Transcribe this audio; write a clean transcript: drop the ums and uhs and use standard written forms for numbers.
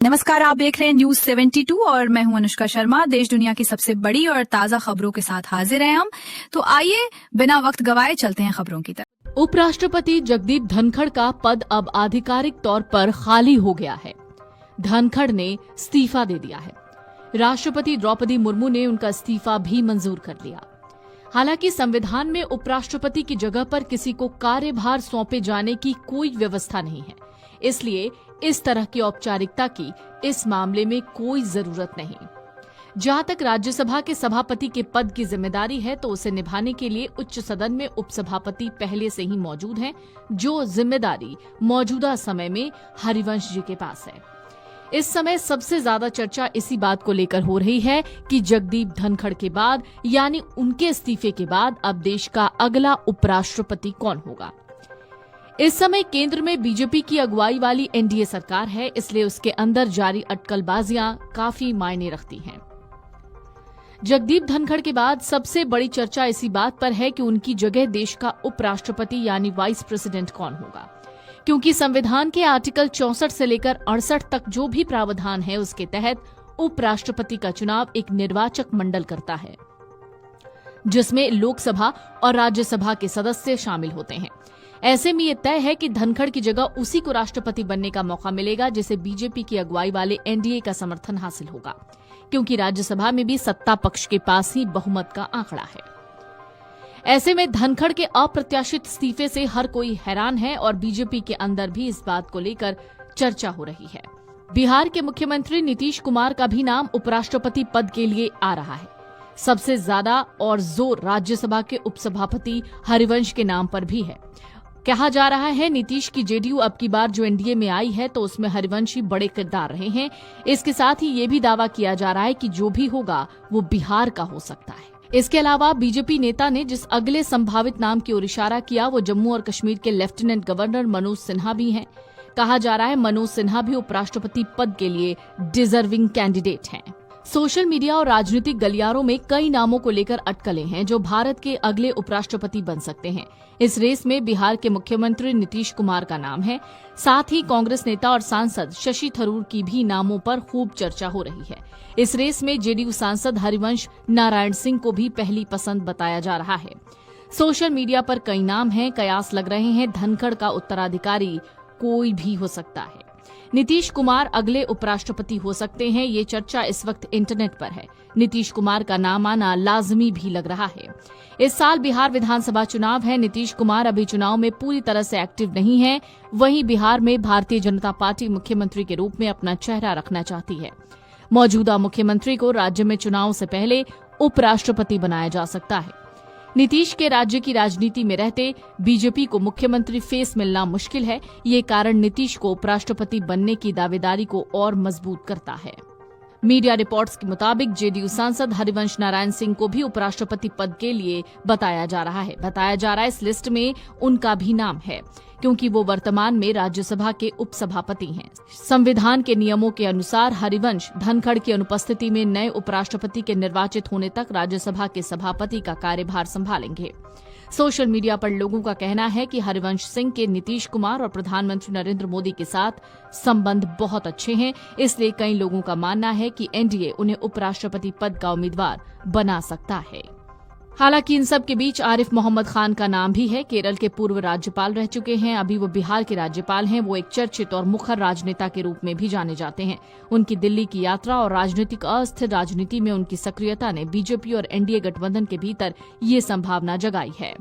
नमस्कार, आप देख रहे हैं न्यूज 72 और मैं हूं अनुष्का शर्मा। देश दुनिया की सबसे बड़ी और ताजा खबरों के साथ हाजिर हैं हम। तो आइए बिना वक्त गवाए चलते हैं खबरों की तरफ। उपराष्ट्रपति जगदीप धनखड़ का पद अब आधिकारिक तौर पर खाली हो गया है। धनखड़ ने इस्तीफा दे दिया है। राष्ट्रपति द्रौपदी मुर्मू ने उनका इस्तीफा भी मंजूर कर लिया। हालांकि संविधान में उपराष्ट्रपति की जगह पर किसी को कार्यभार सौंपे जाने की कोई व्यवस्था नहीं है, इसलिए इस तरह की औपचारिकता की इस मामले में कोई जरूरत नहीं। जहां तक राज्यसभा के सभापति के पद की जिम्मेदारी है तो उसे निभाने के लिए उच्च सदन में उपसभापति पहले से ही मौजूद हैं, जो जिम्मेदारी मौजूदा समय में हरिवंश जी के पास है। इस समय सबसे ज्यादा चर्चा इसी बात को लेकर हो रही है कि जगदीप धनखड़ के बाद यानी उनके इस्तीफे के बाद अब देश का अगला उपराष्ट्रपति कौन होगा। इस समय केंद्र में बीजेपी की अगुवाई वाली एनडीए सरकार है, इसलिए उसके अंदर जारी अटकलबाजियां काफी मायने रखती हैं। जगदीप धनखड़ के बाद सबसे बड़ी चर्चा इसी बात पर है कि उनकी जगह देश का उपराष्ट्रपति यानी वाइस प्रेसिडेंट कौन होगा, क्योंकि संविधान के आर्टिकल 64 से लेकर 68 तक जो भी प्रावधान है उसके तहत उपराष्ट्रपति का चुनाव एक निर्वाचक मंडल करता है, जिसमें लोकसभा और राज्यसभा के सदस्य शामिल होते हैं। ऐसे में ये तय है कि धनखड़ की जगह उसी को राष्ट्रपति बनने का मौका मिलेगा जिसे बीजेपी की अगुवाई वाले एनडीए का समर्थन हासिल होगा, क्योंकि राज्यसभा में भी सत्ता पक्ष के पास ही बहुमत का आंकड़ा है। ऐसे में धनखड़ के अप्रत्याशित इस्तीफे से हर कोई हैरान है और बीजेपी के अंदर भी इस बात को लेकर चर्चा हो रही है। बिहार के मुख्यमंत्री नीतीश कुमार का भी नाम उपराष्ट्रपति पद के लिए आ रहा है। सबसे ज्यादा और जोर राज्यसभा के उपसभापति हरिवंश के नाम पर भी है। कहा जा रहा है नीतीश की जेडीयू अब की बार जो एनडीए में आई है तो उसमें हरिवंश ही बड़े किरदार रहे हैं। इसके साथ ही ये भी दावा किया जा रहा है कि जो भी होगा वो बिहार का हो सकता है। इसके अलावा बीजेपी नेता ने जिस अगले संभावित नाम की ओर इशारा किया वो जम्मू और कश्मीर के लेफ्टिनेंट गवर्नर मनोज सिन्हा भी हैं। कहा जा रहा है मनोज सिन्हा भी उपराष्ट्रपति पद के लिए डिजर्विंग कैंडिडेट हैं। सोशल मीडिया और राजनीतिक गलियारों में कई नामों को लेकर अटकलें हैं जो भारत के अगले उपराष्ट्रपति बन सकते हैं। इस रेस में बिहार के मुख्यमंत्री नीतीश कुमार का नाम है। साथ ही कांग्रेस नेता और सांसद शशि थरूर की भी नामों पर खूब चर्चा हो रही है। इस रेस में जेडीयू सांसद हरिवंश नारायण सिंह को भी पहली पसंद बताया जा रहा है। सोशल मीडिया पर कई नाम हैं। कयास लग रहे हैं धनखड़ का उत्तराधिकारी कोई भी हो सकता है। नीतीश कुमार अगले उपराष्ट्रपति हो सकते हैं, ये चर्चा इस वक्त इंटरनेट पर है। नीतीश कुमार का नाम आना लाजमी भी लग रहा है। इस साल बिहार विधानसभा चुनाव है। नीतीश कुमार अभी चुनाव में पूरी तरह से एक्टिव नहीं है। वहीं बिहार में भारतीय जनता पार्टी मुख्यमंत्री के रूप में अपना चेहरा रखना चाहती है। मौजूदा मुख्यमंत्री को राज्य में चुनाव से पहले उपराष्ट्रपति बनाया जा सकता है। नीतीश के राज्य की राजनीति में रहते बीजेपी को मुख्यमंत्री फेस मिलना मुश्किल है। ये कारण नीतीश को उपराष्ट्रपति बनने की दावेदारी को और मजबूत करता है। मीडिया रिपोर्ट्स के मुताबिक जेडीयू सांसद हरिवंश नारायण सिंह को भी उपराष्ट्रपति पद के लिए बताया जा रहा है। इस लिस्ट में उनका भी नाम है, क्योंकि वो वर्तमान में राज्यसभा के उपसभापति हैं। संविधान के नियमों के अनुसार हरिवंश धनखड़ की अनुपस्थिति में नए उपराष्ट्रपति के निर्वाचित होने तक राज्यसभा के सभापति का कार्यभार संभालेंगे। सोशल मीडिया पर लोगों का कहना है कि हरिवंश सिंह के नीतीश कुमार और प्रधानमंत्री नरेंद्र मोदी के साथ संबंध बहुत अच्छे हैं, इसलिए कई लोगों का मानना है कि एनडीए उन्हें उपराष्ट्रपति पद का उम्मीदवार बना सकता है। हालांकि इन सब के बीच आरिफ मोहम्मद खान का नाम भी है। केरल के पूर्व राज्यपाल रह चुके हैं, अभी वो बिहार के राज्यपाल हैं। वो एक चर्चित और मुखर राजनेता के रूप में भी जाने जाते हैं। उनकी दिल्ली की यात्रा और राजनीतिक अस्थिर राजनीति में उनकी सक्रियता ने बीजेपी और एनडीए गठबंधन के भीतर ये संभावना जगाई है।